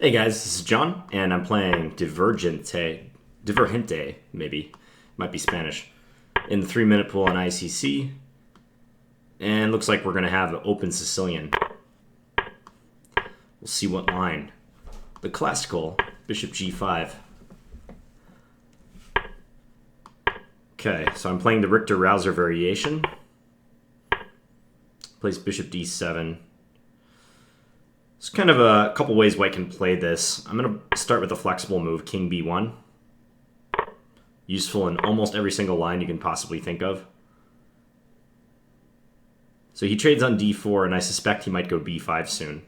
Hey guys, this is John, and I'm playing divergente, maybe, might be Spanish, in the 3-minute pool on ICC, and looks like we're going to have an open Sicilian. We'll see what line. The classical, bishop g5. Okay, so I'm playing the Richter-Rauser variation. Plays bishop d7. There's kind of a couple ways white can play this. I'm going to start with a flexible move, king b1. Useful in almost every single line you can possibly think of. So he trades on d4, and I suspect he might go b5 soon.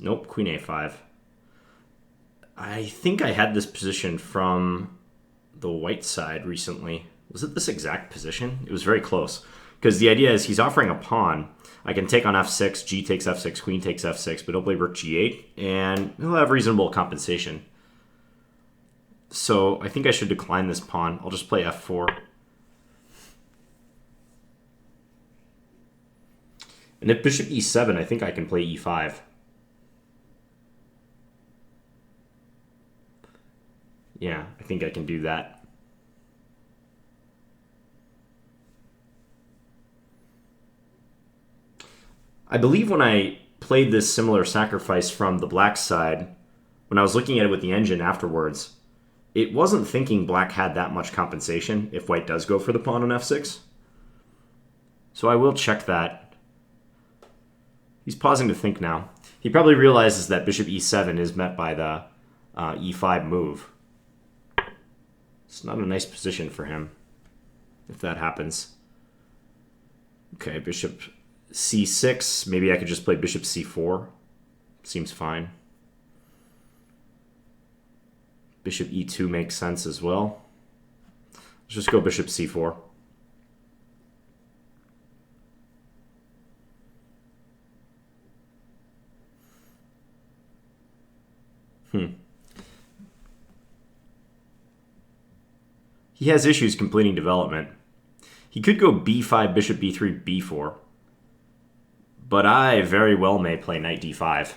Nope, queen a5. I think I had this position from the white side recently. Was it this exact position? It was very close. Because the idea is he's offering a pawn. I can take on f6, g takes f6, queen takes f6, but he'll play rook g8, and he'll have reasonable compensation. So I think I should decline this pawn. I'll just play f4. And if bishop e7, I think I can play e5. Yeah, I think I can do that. I believe when I played this similar sacrifice from the black side, when I was looking at it with the engine afterwards, it wasn't thinking black had that much compensation if white does go for the pawn on f6. So I will check that. He's pausing to think now. He probably realizes that bishop e7 is met by the e5 move. It's not a nice position for him if that happens. Okay, bishop c6. Maybe I could just play bishop c4. Seems fine. Bishop e2 makes sense as well. Let's just go bishop c4. He has issues completing development. He could go b5, bishop b3, b4. But I very well may play knight d5.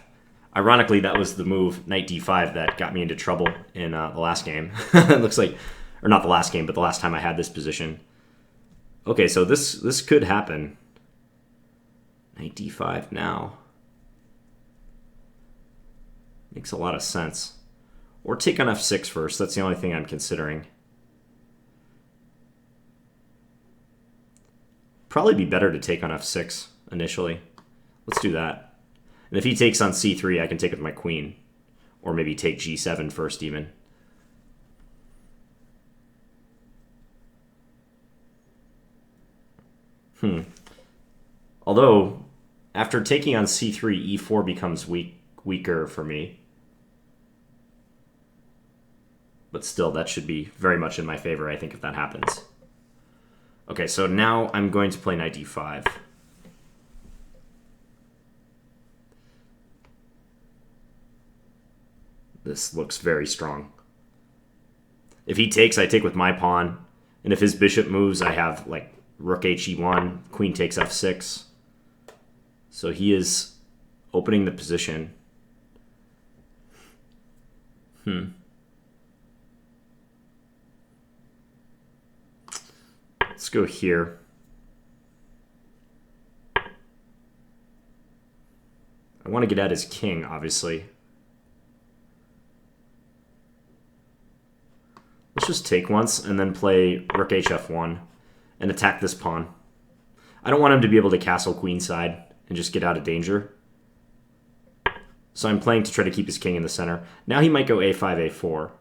Ironically, that was the move, knight d5, that got me into trouble in the last game. It looks like, or not the last game, but the last time I had this position. Okay, so this could happen. Knight d5 now. Makes a lot of sense. Or take on f6 first. That's the only thing I'm considering. Probably be better to take on f6 initially. Let's do that. And if he takes on c3, I can take with my queen. Or maybe take g7 first even. Although, after taking on c3, e4 becomes weaker for me. But still, that should be very much in my favor, I think, if that happens. Okay, so now I'm going to play knight d5. This looks very strong. If he takes, I take with my pawn. And if his bishop moves, I have like rook he1, queen takes f6. So he is opening the position. Let's go here. I want to get at his king, obviously. Let's just take once and then play rook hf1 and attack this pawn. I don't want him to be able to castle queenside and just get out of danger. So I'm playing to try to keep his king in the center. Now he might go a5, a4.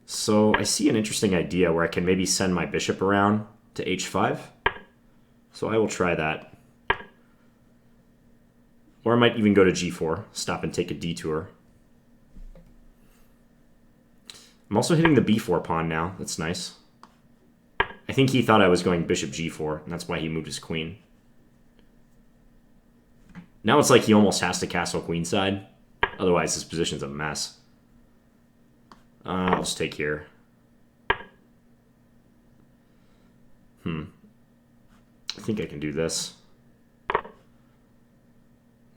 So I see an interesting idea where I can maybe send my bishop around to h5. So I will try that. Or I might even go to g4, stop and take a detour. I'm also hitting the b4 pawn now. That's nice. I think he thought I was going bishop g4, and that's why he moved his queen. Now it's like he almost has to castle queenside. Otherwise, his position's a mess. I'll just take here. I think I can do this.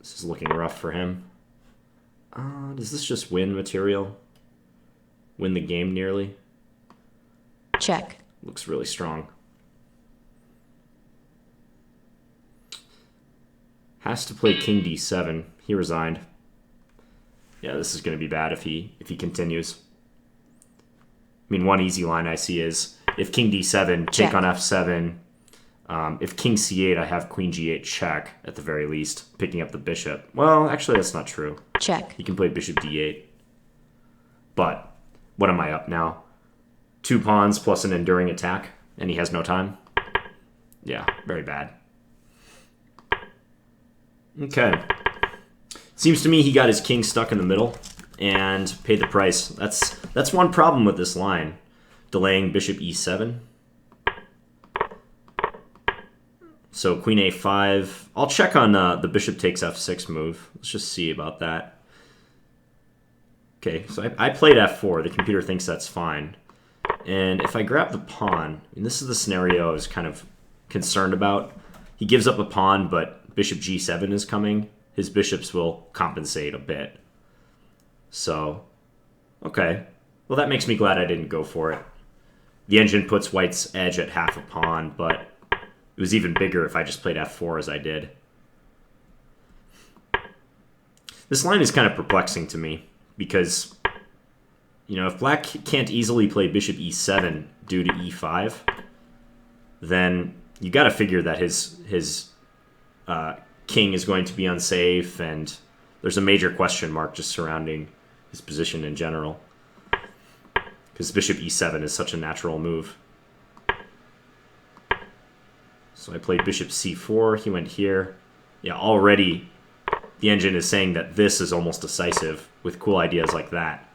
This is looking rough for him. Does this just win material? Win the game nearly? Check. Looks really strong. Has to play king d7. He resigned. Yeah, this is going to be bad if he continues. I mean, one easy line I see is if king d7, take on f7. If king c8, I have queen g8 check at the very least, picking up the bishop. Well, actually, that's not true. Check. He can play bishop d8. But what am I up now? 2 pawns plus an enduring attack, and he has no time? Yeah, very bad. Okay. Seems to me he got his king stuck in the middle and paid the price. That's one problem with this line. Delaying bishop e7. So queen a5. I'll check on the bishop takes f6 move. Let's just see about that. Okay, so I played f4. The computer thinks that's fine. And if I grab the pawn, and this is the scenario I was kind of concerned about. He gives up a pawn, but bishop g7 is coming. His bishops will compensate a bit. So, okay. Well, that makes me glad I didn't go for it. The engine puts white's edge at half a pawn, but it was even bigger if I just played f4 as I did. This line is kind of perplexing to me because, you know, if black can't easily play bishop e7 due to e5, then you got to figure that his king is going to be unsafe, and there's a major question mark just surrounding his position in general. Because bishop e7 is such a natural move. So I played bishop c4, he went here. Yeah, already the engine is saying that this is almost decisive with cool ideas like that.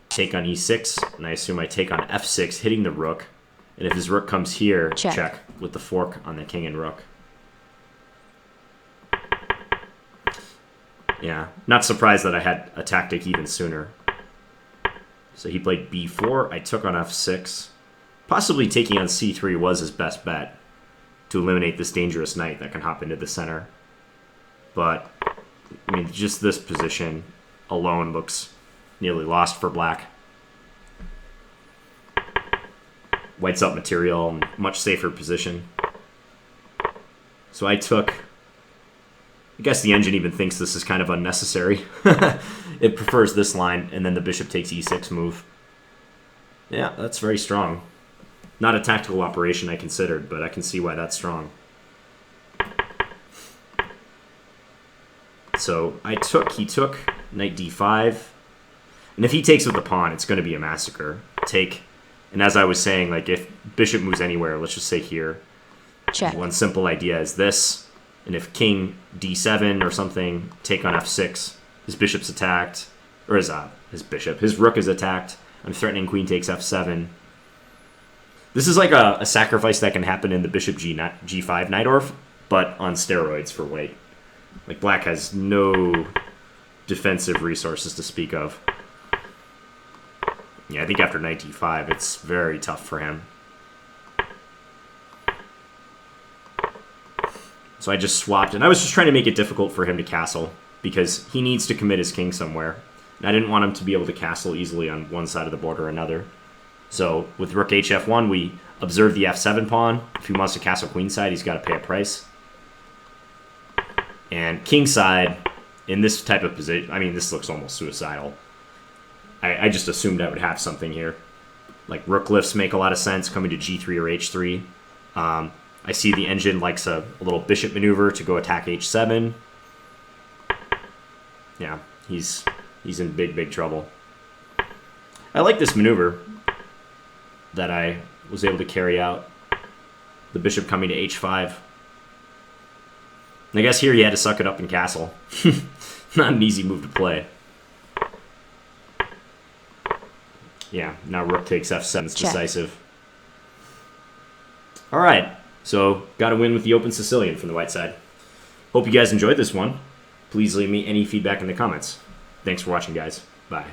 Take on e6, and I assume I take on f6, hitting the rook. And if his rook comes here, check with the fork on the king and rook. Yeah, not surprised that I had a tactic even sooner. So he played b4, I took on f6. Possibly taking on c3 was his best bet to eliminate this dangerous knight that can hop into the center. But, I mean, just this position alone looks nearly lost for black. White's up material, much safer position. So I took... I guess the engine even thinks this is kind of unnecessary. It prefers this line, and then the bishop takes e6 move. Yeah, that's very strong. Not a tactical operation I considered, but I can see why that's strong. So he took knight d5. And if he takes with the pawn, it's going to be a massacre. Take, and as I was saying, like if bishop moves anywhere, let's just say here. Check. One simple idea is this. And if king d7 or something, take on f6, his bishop's attacked, or his rook is attacked. I'm threatening queen takes f7. This is like a sacrifice that can happen in the bishop g5 Najdorf, but on steroids for white. Like black has no defensive resources to speak of. Yeah, I think after knight d5, it's very tough for him. So I just swapped, and I was just trying to make it difficult for him to castle, because he needs to commit his king somewhere. And I didn't want him to be able to castle easily on one side of the board or another. So with rook hf1, we observe the f7 pawn. If he wants to castle queenside, he's got to pay a price. And kingside, in this type of position, I mean, this looks almost suicidal. I just assumed I would have something here. Like rook lifts make a lot of sense, coming to g3 or h3. I see the engine likes a little bishop maneuver to go attack h7. Yeah, he's in big trouble. I like this maneuver that I was able to carry out. The bishop coming to h5. And I guess here he had to suck it up and castle. Not an easy move to play. Yeah, now rook takes f7. It's decisive. All right. So, got to win with the open Sicilian from the white side. Hope you guys enjoyed this one. Please leave me any feedback in the comments. Thanks for watching, guys. Bye.